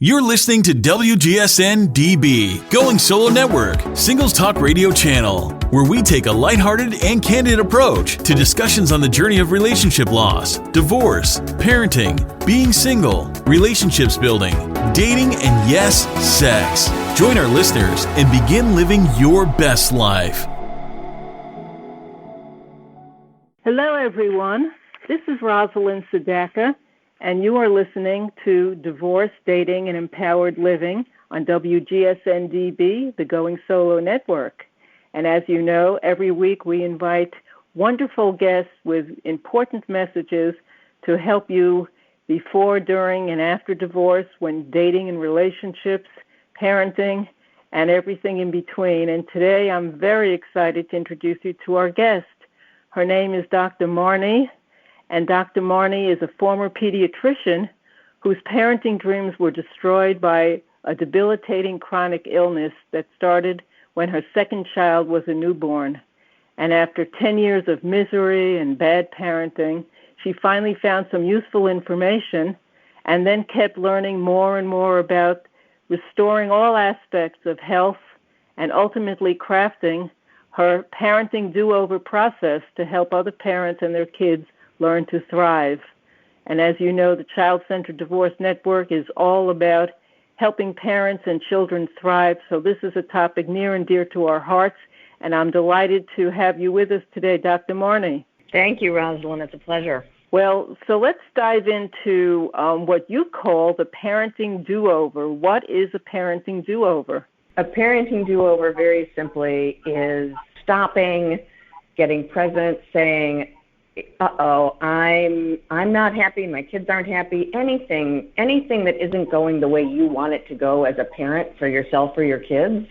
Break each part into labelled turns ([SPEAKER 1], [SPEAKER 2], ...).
[SPEAKER 1] You're listening to WGSN-DB, Going Solo Network, Singles Talk Radio channel, where we take a lighthearted and candid approach to discussions on the journey of relationship loss, divorce, parenting, being single, relationships building, dating, and yes, sex. Join our listeners and begin living your best life.
[SPEAKER 2] Hello, everyone. This is Rosalind Sedacca, and you are listening to Divorce, Dating, and Empowered Living on WGSN-DB, the Going Solo Network. And as you know, every week we invite wonderful guests with important messages to help you before, during, and after divorce, when dating and relationships, parenting, and everything in between. And today I'm very excited to introduce you to our guest. Her name is Dr. Marny. And Dr. Marny is a former pediatrician whose parenting dreams were destroyed by a debilitating chronic illness that started when her second child was a newborn. And after 10 years of misery and bad parenting, she finally found some useful information and then kept learning more and more about restoring all aspects of health and ultimately crafting her parenting do-over process to help other parents and their kids learn to thrive. And as you know, the Child-Centered Divorce Network is all about helping parents and children thrive. So this is a topic near and dear to our hearts, and I'm delighted to have you with us today, Dr. Marny.
[SPEAKER 3] Thank you, Rosalind. It's a pleasure.
[SPEAKER 2] Well, so let's dive into what you call the parenting do-over. What is a parenting do-over?
[SPEAKER 3] A parenting do-over, very simply, is stopping, getting present, saying, I'm not happy, my kids aren't happy, anything that isn't going the way you want it to go as a parent for yourself or your kids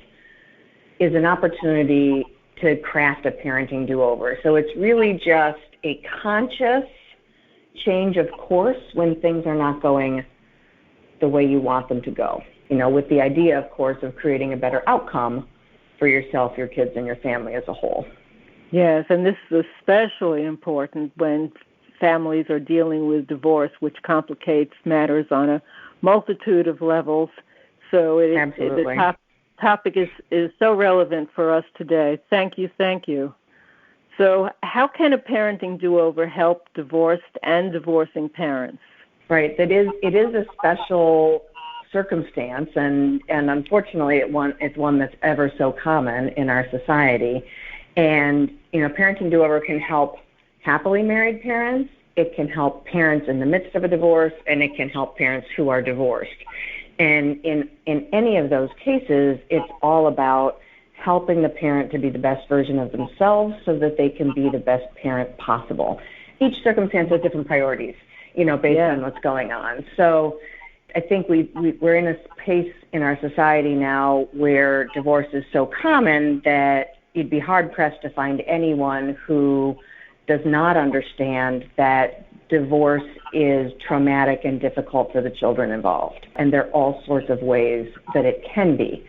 [SPEAKER 3] is an opportunity to craft a parenting do-over. So it's really just a conscious change of course when things are not going the way you want them to go. With the idea, of course, of creating a better outcome for yourself, your kids, and your family as a whole.
[SPEAKER 2] Yes, and this is especially important when families are dealing with divorce, which complicates matters on a multitude of levels. So the topic is so relevant for us today. Thank you. So how can a parenting do-over help divorced and divorcing parents?
[SPEAKER 3] Right. It is a special circumstance, and unfortunately it's one that's ever so common in our society. And, parenting do-over can help happily married parents, it can help parents in the midst of a divorce, and it can help parents who are divorced. And in any of those cases, it's all about helping the parent to be the best version of themselves so that they can be the best parent possible. Each circumstance has different priorities, based on what's going on. So I think we're in a space in our society now where divorce is so common that you'd be hard-pressed to find anyone who does not understand that divorce is traumatic and difficult for the children involved. And there are all sorts of ways that it can be.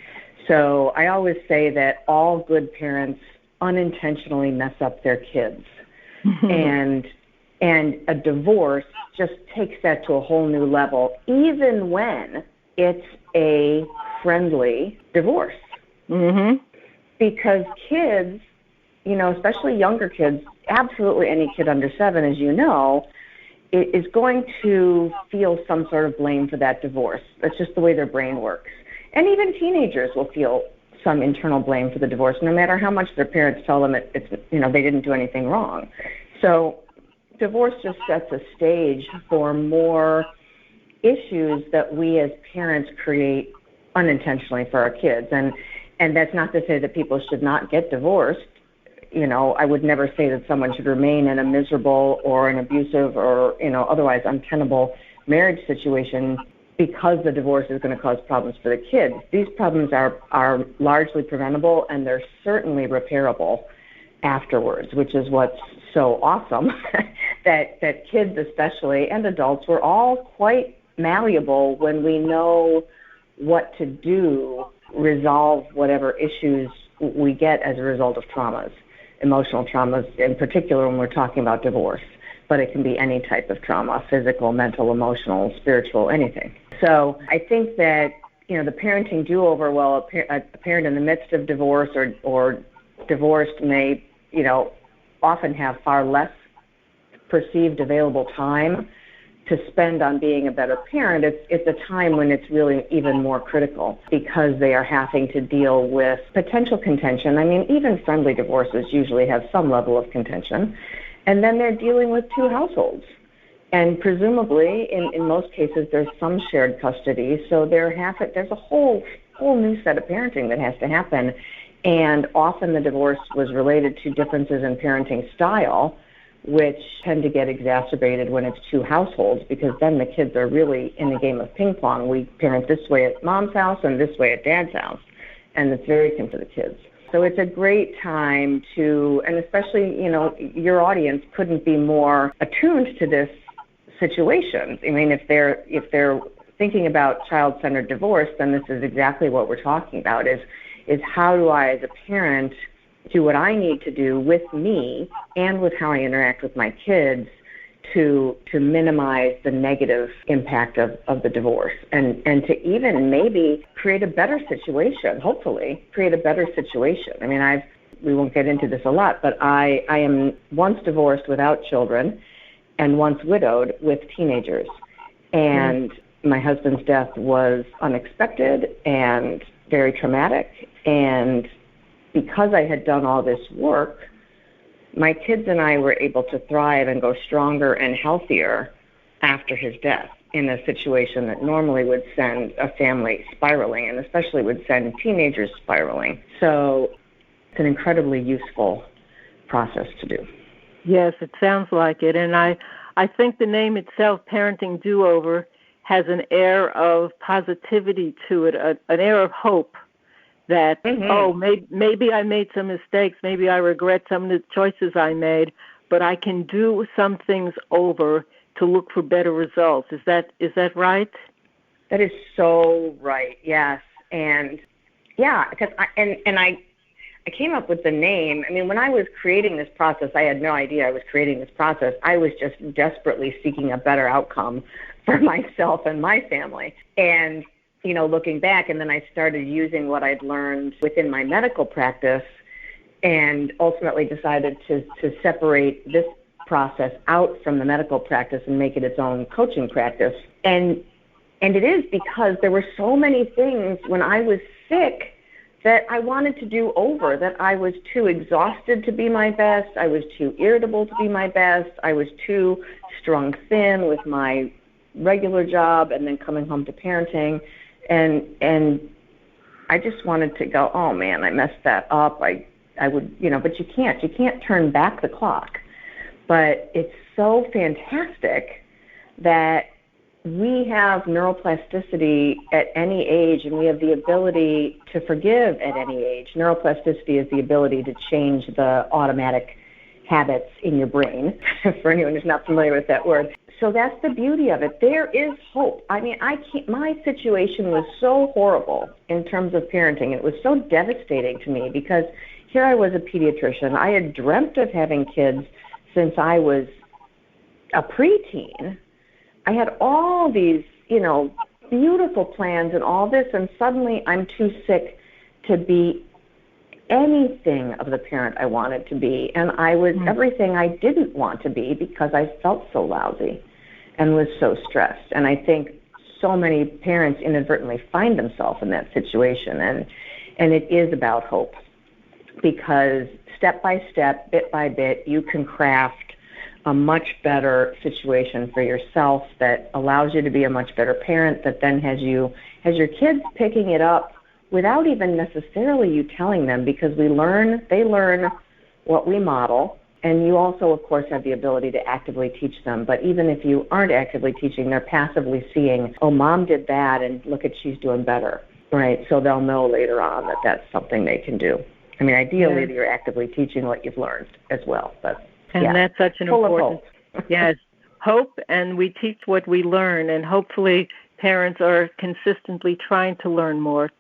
[SPEAKER 3] So I always say that all good parents unintentionally mess up their kids. And a divorce just takes that to a whole new level, even when it's a friendly divorce. Mm-hmm. Because kids, especially younger kids, absolutely any kid under 7, as you know, is going to feel some sort of blame for that divorce. That's just the way their brain works. And even teenagers will feel some internal blame for the divorce, no matter how much their parents tell them it's they didn't do anything wrong. So divorce just sets a stage for more issues that we as parents create unintentionally for our kids. And that's not to say that people should not get divorced. I would never say that someone should remain in a miserable or an abusive or, otherwise untenable marriage situation because the divorce is going to cause problems for the kids. These problems are largely preventable, and they're certainly repairable afterwards, which is what's so awesome, that kids especially, and adults, we're all quite malleable when we know what to do, resolve whatever issues we get as a result of traumas, emotional traumas, in particular when we're talking about divorce. but it can be any type of trauma, physical, mental, emotional, spiritual, anything. So I think that, the parenting do-over, well, a parent in the midst of divorce or divorced may, often have far less perceived available time to spend on being a better parent. It's a time when it's really even more critical because they are having to deal with potential contention. I mean, even friendly divorces usually have some level of contention. And then they're dealing with two households. And presumably, in most cases, there's some shared custody. So there's a whole new set of parenting that has to happen. And often the divorce was related to differences in parenting style, which tend to get exacerbated when it's two households, because then the kids are really in a game of ping pong. We parent this way at mom's house and this way at dad's house, and it's very confusing for the kids. So it's a great time to, and especially, your audience couldn't be more attuned to this situation. I mean, if they're thinking about child-centered divorce, then this is exactly what we're talking about, is how do I, as a parent, do what I need to do with me and with how I interact with my kids to minimize the negative impact of the divorce and to even maybe create a better situation, hopefully create a better situation. I mean, we won't get into this a lot, but I am once divorced without children and once widowed with teenagers. And my husband's death was unexpected and very traumatic, and because I had done all this work, my kids and I were able to thrive and go stronger and healthier after his death in a situation that normally would send a family spiraling, and especially would send teenagers spiraling. So it's an incredibly useful process to do.
[SPEAKER 2] Yes, it sounds like it. And I think the name itself, Parenting Do-Over, has an air of positivity to it, an air of hope. That, maybe I made some mistakes, maybe I regret some of the choices I made, but I can do some things over to look for better results. Is that right?
[SPEAKER 3] That is so right, yes. And, because I came up with the name. I mean, when I was creating this process, I had no idea I was creating this process. I was just desperately seeking a better outcome for myself and my family. And looking back, and then I started using what I'd learned within my medical practice and ultimately decided to separate this process out from the medical practice and make it its own coaching practice. And it is because there were so many things when I was sick that I wanted to do over, that I was too exhausted to be my best, I was too irritable to be my best, I was too strung thin with my regular job and then coming home to parenting. And I just wanted to go, oh man, I messed that up. I would, but you can't turn back the clock. But it's so fantastic that we have neuroplasticity at any age, and we have the ability to forgive at any age. Neuroplasticity is the ability to change the automatic habits in your brain, for anyone who's not familiar with that word. So that's the beauty of it. There is hope. I mean, my situation was so horrible in terms of parenting. It was so devastating to me because here I was a pediatrician. I had dreamt of having kids since I was a preteen. I had all these, beautiful plans and all this, and suddenly I'm too sick to be anything of the parent I wanted to be. And I was everything I didn't want to be because I felt so lousy and was so stressed. And I think so many parents inadvertently find themselves in that situation. And it is about hope, because step by step, bit by bit, you can craft a much better situation for yourself that allows you to be a much better parent, that then has your kids picking it up without even necessarily you telling them, because they learn what we model. And you also, of course, have the ability to actively teach them. But even if you aren't actively teaching, they're passively seeing, oh, mom did that, and look at, she's doing better, right? So they'll know later on that that's something they can do. I mean, ideally, you're actively teaching what you've learned as well.
[SPEAKER 2] And that's such an important, yes, hope, and we teach what we learn, and hopefully parents are consistently trying to learn more,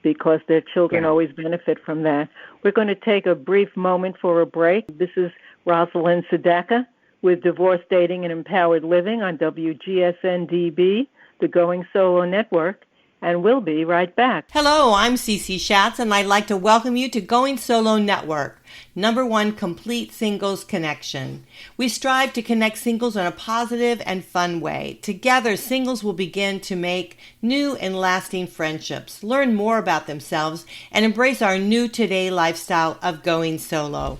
[SPEAKER 2] because their children always benefit from that. We're going to take a brief moment for a break. This is Rosalind Sedacca with Divorce, Dating, and Empowered Living on WGSN-DB, the Going Solo Network, and we'll be right back.
[SPEAKER 4] Hello, I'm Cece Schatz, and I'd like to welcome you to Going Solo Network, #1 complete singles connection. We strive to connect singles in a positive and fun way. Together, singles will begin to make new and lasting friendships, learn more about themselves, and embrace our new today lifestyle of going solo.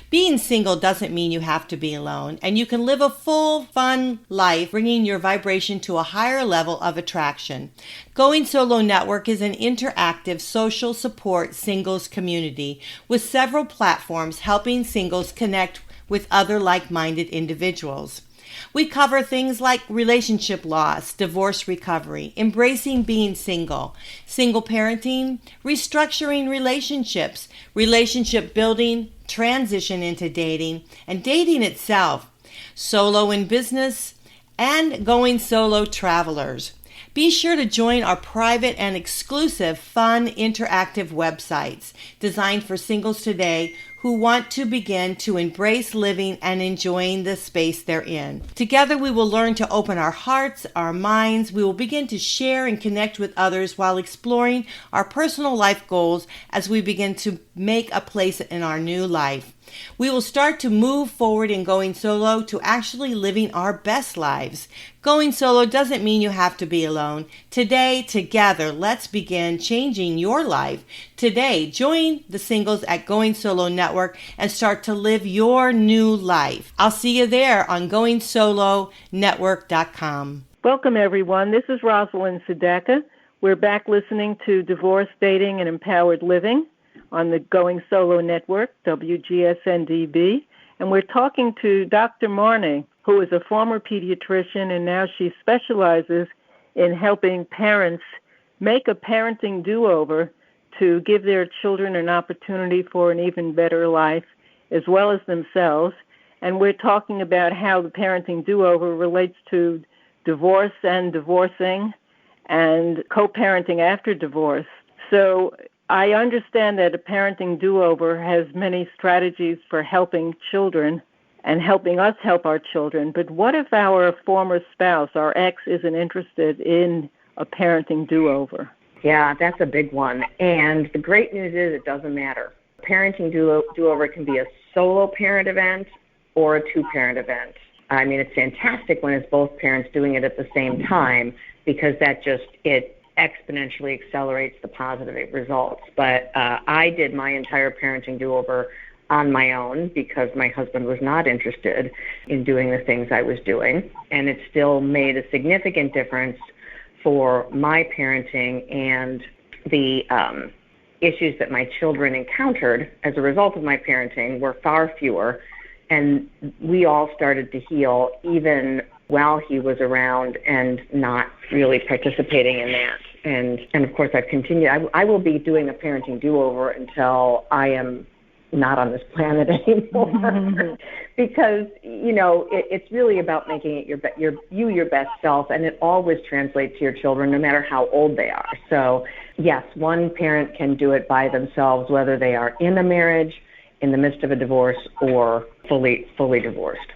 [SPEAKER 4] Being single doesn't mean you have to be alone, and you can live a full, fun life, bringing your vibration to a higher level of attraction. Going Solo Network is an interactive social support singles community with several platforms helping singles connect with other like-minded individuals. We cover things like relationship loss, divorce recovery, embracing being single, single parenting, restructuring relationships, relationship building, transition into dating, and dating itself, solo in business, and going solo travelers. Be sure to join our private and exclusive fun interactive websites designed for singles today who want to begin to embrace living and enjoying the space they're in. Together we will learn to open our hearts, our minds. We will begin to share and connect with others while exploring our personal life goals as we begin to make a place in our new life. We will start to move forward in going solo to actually living our best lives. Going solo doesn't mean you have to be alone. Today, together, let's begin changing your life. Today, join the singles at Going Solo Network and start to live your new life. I'll see you there on GoingSoloNetwork.com.
[SPEAKER 2] Welcome, everyone. This is Rosalind Sedacca. We're back listening to Divorce, Dating, and Empowered Living on the Going Solo Network, WGSN-DB, and we're talking to Dr. Marny, who is a former pediatrician, and now she specializes in helping parents make a parenting do-over to give their children an opportunity for an even better life, as well as themselves. And we're talking about how the parenting do-over relates to divorce and divorcing and co-parenting after divorce. So I understand that a parenting do-over has many strategies for helping children and helping us help our children. But what if our former spouse, our ex, isn't interested in a parenting do-over?
[SPEAKER 3] Yeah, that's a big one. And the great news is it doesn't matter. Parenting do-over can be a solo parent event or a two-parent event. I mean, it's fantastic when it's both parents doing it at the same time because it exponentially accelerates the positive results. But I did my entire parenting do-over on my own because my husband was not interested in doing the things I was doing. And it still made a significant difference for my parenting, and the issues that my children encountered as a result of my parenting were far fewer. And we all started to heal even while he was around and not really participating in that. And of course, I've continued. I will be doing a parenting do-over until I am not on this planet anymore, because it's really about making it your best self, and it always translates to your children, no matter how old they are. So yes, one parent can do it by themselves, whether they are in a marriage, in the midst of a divorce, or fully divorced.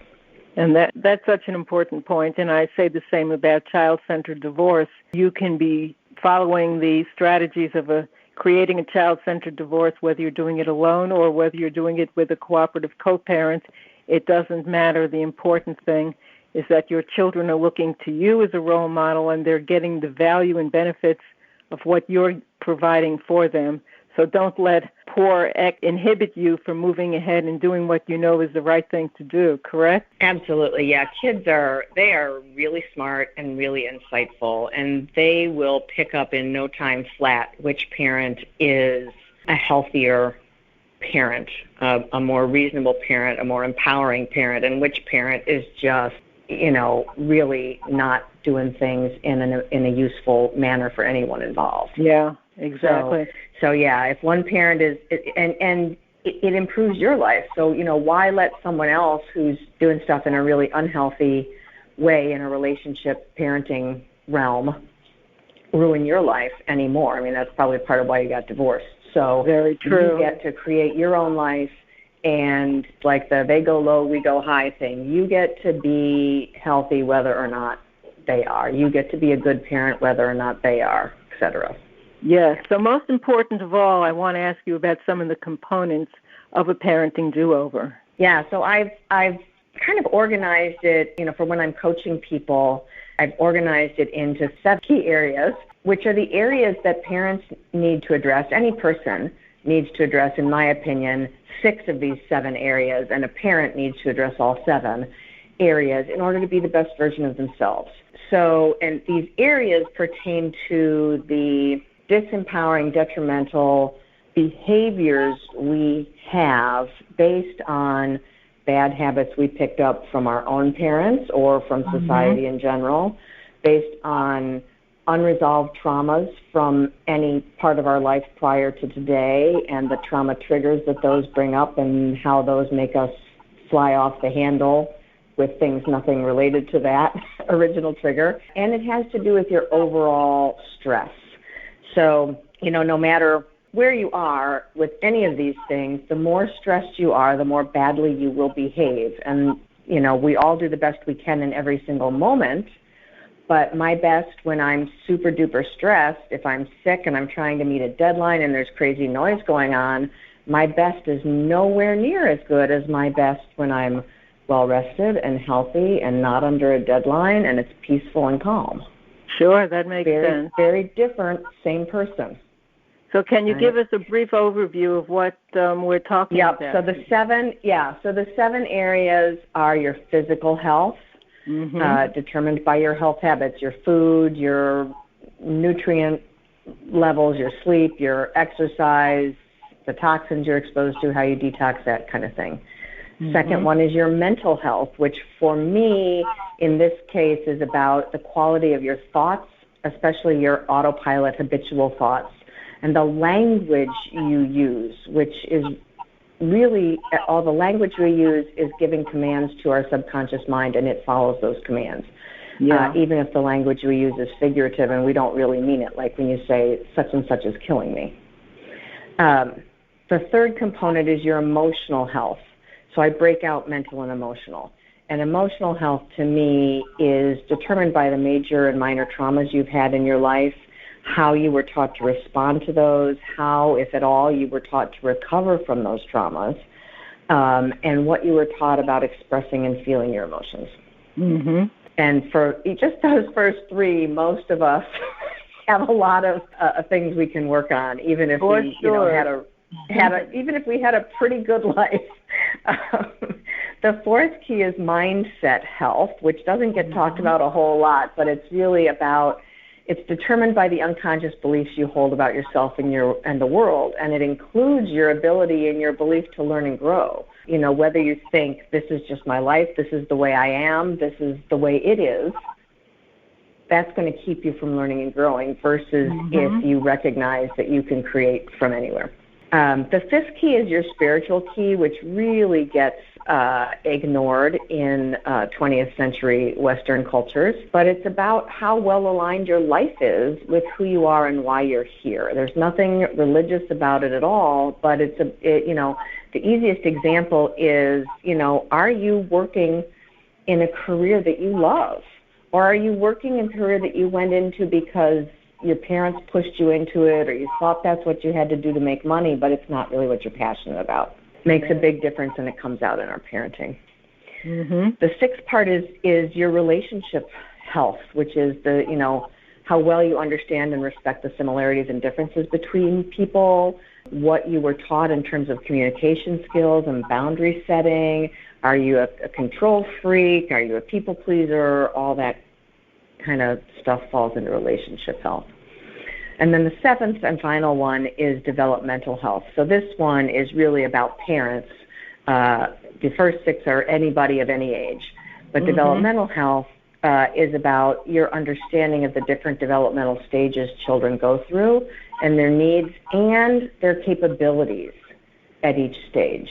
[SPEAKER 2] And that's such an important point, and I say the same about child-centered divorce. You can be following the strategies of creating a child-centered divorce, whether you're doing it alone or whether you're doing it with a cooperative co-parent. It doesn't matter. The important thing is that your children are looking to you as a role model, and they're getting the value and benefits of what you're providing for them. So don't let poor ex inhibit you from moving ahead and doing what you know is the right thing to do, correct?
[SPEAKER 3] Absolutely, yeah. Kids are really smart and really insightful, and they will pick up in no time flat which parent is a healthier parent, a more reasonable parent, a more empowering parent, and which parent is just, really not doing things in a useful manner for anyone involved.
[SPEAKER 2] Yeah, exactly.
[SPEAKER 3] So yeah, if one parent is, and it improves your life. So, why let someone else who's doing stuff in a really unhealthy way in a relationship parenting realm ruin your life anymore? I mean, that's probably part of why you got divorced. So
[SPEAKER 2] very true.
[SPEAKER 3] You get to create your own life and like they go low, we go high thing. You get to be healthy whether or not they are. You get to be a good parent whether or not they are, etc.
[SPEAKER 2] Yes. So most important of all, I want to ask you about some of the components of a parenting do-over.
[SPEAKER 3] Yeah, so I've kind of organized it, for when I'm coaching people, I've organized it into 7 key areas, which are the areas that parents need to address. Any person needs to address, in my opinion, 6 of these 7 areas, and a parent needs to address all 7 areas in order to be the best version of themselves. So, and these areas pertain to the disempowering, detrimental behaviors we have based on bad habits we picked up from our own parents or from society in general, based on unresolved traumas from any part of our life prior to today and the trauma triggers that those bring up and how those make us fly off the handle with things nothing related to that original trigger. And it has to do with your overall stress. So, no matter where you are with any of these things, the more stressed you are, the more badly you will behave. And, we all do the best we can in every single moment. But my best when I'm super duper stressed, if I'm sick and I'm trying to meet a deadline and there's crazy noise going on, my best is nowhere near as good as my best when I'm well rested and healthy and not under a deadline and it's peaceful and calm.
[SPEAKER 2] Sure, that makes sense.
[SPEAKER 3] Very different, same person.
[SPEAKER 2] So can you give us a brief overview of what we're talking about?
[SPEAKER 3] So the 7 areas are your physical health, determined by your health habits, your food, your nutrient levels, your sleep, your exercise, the toxins you're exposed to, how you detox, that kind of thing. Second one is your mental health, which for me, in this case, is about the quality of your thoughts, especially your autopilot habitual thoughts, and the language you use, which is really, all the language we use is giving commands to our subconscious mind, and it follows those commands. Even if the language we use is figurative and we don't really mean it, like when you say, such and such is killing me. The third component is your emotional health. So I break out mental and emotional. And emotional health, to me, is determined by the major and minor traumas you've had in your life, how you were taught to respond to those, how, if at all, you were taught to recover from those traumas, and what you were taught about expressing and feeling your emotions. And for just those first 3, most of us have a lot of things we can work on, even if we even if we had a pretty good life. The 4th key is mindset health, which doesn't get talked about a whole lot, but it's really about, it's determined by the unconscious beliefs you hold about yourself and the world, and it includes your ability and your belief to learn and grow. Whether you think this is just my life, this is the way I am, this is the way it is, that's going to keep you from learning and growing versus if you recognize that you can create from anywhere. The 5th key is your spiritual key, which really gets ignored in 20th century Western cultures, but it's about how well aligned your life is with who you are and why you're here. There's nothing religious about it at all, but the easiest example is, are you working in a career that you love? Or are you working in a career that you went into because your parents pushed you into it, or you thought that's what you had to do to make money, but it's not really what you're passionate about? Makes a big difference, and it comes out in our parenting. The 6th part is your relationship health, which is how well you understand and respect the similarities and differences between people, what you were taught in terms of communication skills and boundary setting. Are you a control freak? Are you a people pleaser? All that kind of stuff falls into relationship health. And then the 7th and final one is developmental health. So this one is really about parents. The first 6 are anybody of any age. But developmental health is about your understanding of the different developmental stages children go through and their needs and their capabilities at each stage.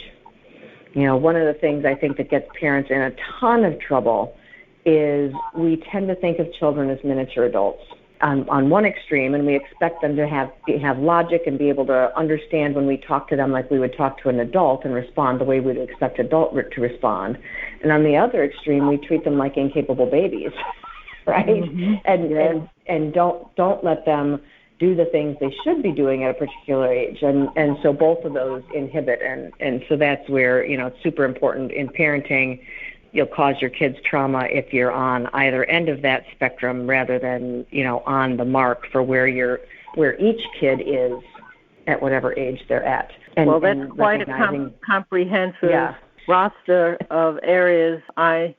[SPEAKER 3] One of the things I think that gets parents in a ton of trouble is we tend to think of children as miniature adults. on one extreme, and we expect them to have logic and be able to understand when we talk to them like we would talk to an adult and respond the way we would expect adult to respond. And on the other extreme, we treat them like incapable babies, right? Mm-hmm. And don't let them do the things they should be doing at a particular age. And so both of those inhibit. And so that's where, it's super important in parenting. You'll cause your kids trauma if you're on either end of that spectrum rather than, on the mark for where each kid is at whatever age they're at.
[SPEAKER 2] Well, that's quite a comprehensive roster of areas. I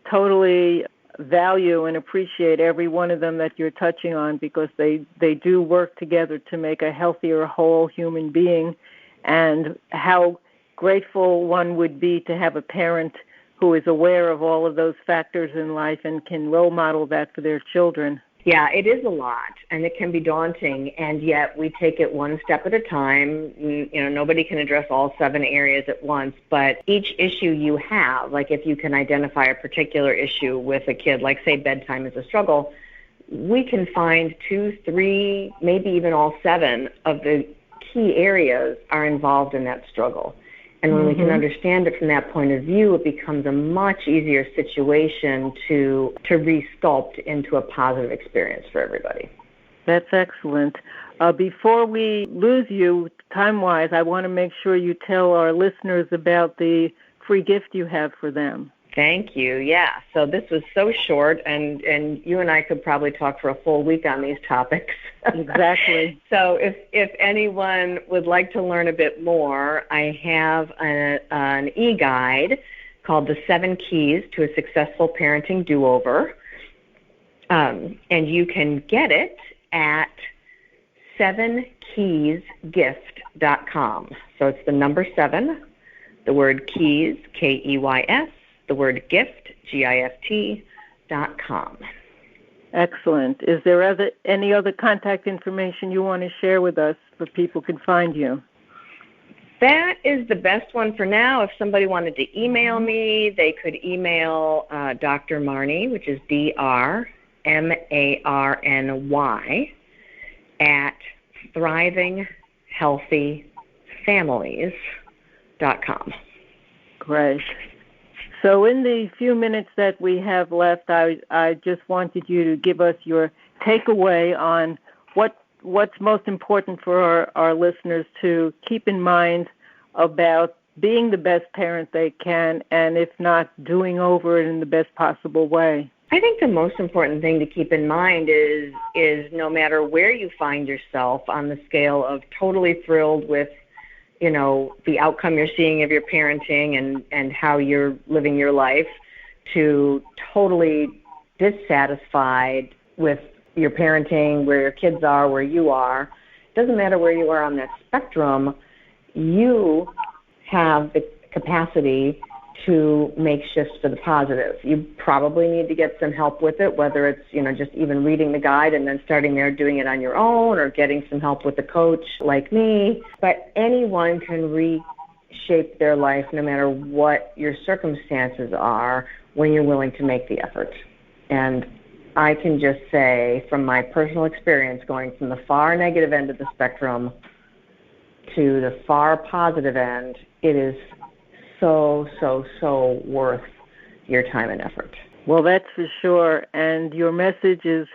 [SPEAKER 2] totally value and appreciate every one of them that you're touching on, because they do work together to make a healthier, whole human being. And how grateful one would be to have a parent who is aware of all of those factors in life and can role model that for their children.
[SPEAKER 3] Yeah, it is a lot, and it can be daunting, and yet we take it one step at a time. Nobody can address all 7 areas at once, but each issue you have, like if you can identify a particular issue with a kid, like say bedtime is a struggle, we can find 2, 3, maybe even all 7 of the key areas are involved in that struggle. And when we can understand it from that point of view, it becomes a much easier situation to re-sculpt into a positive experience for everybody.
[SPEAKER 2] That's excellent. Before we lose you, time-wise, I want to make sure you tell our listeners about the free gift you have for them.
[SPEAKER 3] Thank you. Yeah. So this was so short, and you and I could probably talk for a full week on these topics.
[SPEAKER 2] Exactly.
[SPEAKER 3] So if anyone would like to learn a bit more, I have an e-guide called The 7 Keys to a Successful Parenting Do-Over, and you can get it at 7keysgift.com. So it's the number 7, the word keys, Keys, the word gift, GIFT.com.
[SPEAKER 2] Excellent. Is there any other contact information you want to share with us so people can find you?
[SPEAKER 3] That is the best one for now. If somebody wanted to email me, they could email Dr. Marny, which is DRMARNY, at thrivinghealthyfamilies.com.
[SPEAKER 2] Great. So in the few minutes that we have left, I just wanted you to give us your takeaway on what's most important for our listeners to keep in mind about being the best parent they can, and if not, doing over it in the best possible way.
[SPEAKER 3] I think the most important thing to keep in mind is no matter where you find yourself on the scale of totally thrilled with the outcome you're seeing of your parenting and how you're living your life, to totally dissatisfied with your parenting, where your kids are, where you are. It doesn't matter where you are on that spectrum. You have the capacity to make shifts for the positive. You probably need to get some help with it, whether it's, just even reading the guide and then starting there, doing it on your own, or getting some help with a coach like me. But anyone can reshape their life no matter what your circumstances are when you're willing to make the effort. And I can just say from my personal experience, going from the far negative end of the spectrum to the far positive end, it is so worth your time and effort.
[SPEAKER 2] Well, that's for sure. And your message is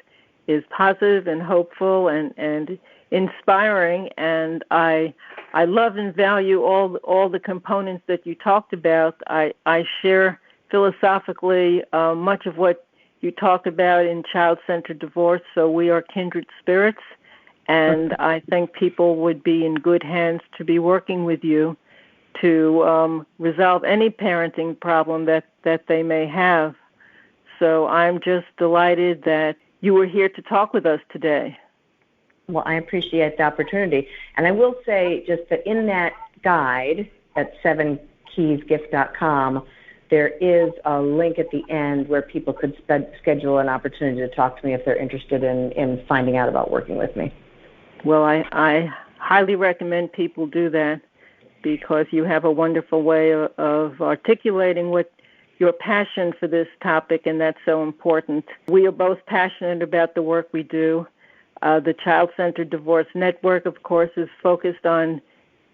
[SPEAKER 2] positive and hopeful and inspiring. And I love and value all the components that you talked about. I share philosophically much of what you talked about in child-centered divorce. So we are kindred spirits. And I think people would be in good hands to be working with you to resolve any parenting problem that they may have. So I'm just delighted that you were here to talk with us today.
[SPEAKER 3] Well, I appreciate the opportunity. And I will say just that in that guide at 7keysgift.com, there is a link at the end where people could schedule an opportunity to talk to me if they're interested in finding out about working with me.
[SPEAKER 2] Well, I highly recommend people do that, because you have a wonderful way of articulating what your passion for this topic, and that's so important. We are both passionate about the work we do, The Child-Centered Divorce Network, of course, is focused on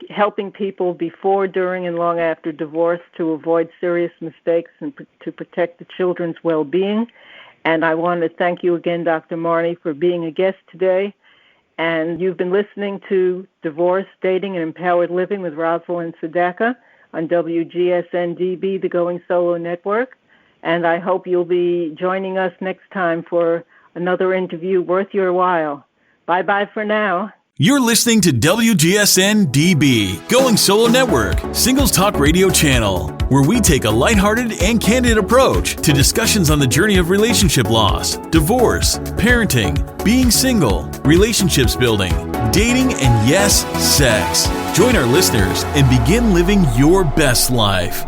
[SPEAKER 2] helping people before, during, and long after divorce to avoid serious mistakes and to protect the children's well-being. And I want to thank you again, Dr. Marny, for being a guest today. And you've been listening to Divorce, Dating, and Empowered Living with Rosalind Sedacca on WGSN-DB, the Going Solo Network. And I hope you'll be joining us next time for another interview worth your while. Bye-bye for now.
[SPEAKER 1] You're listening to WGSN-DB, Going Solo Network, Singles Talk Radio channel, where we take a lighthearted and candid approach to discussions on the journey of relationship loss, divorce, parenting, being single, relationships building, dating, and yes, sex. Join our listeners and begin living your best life.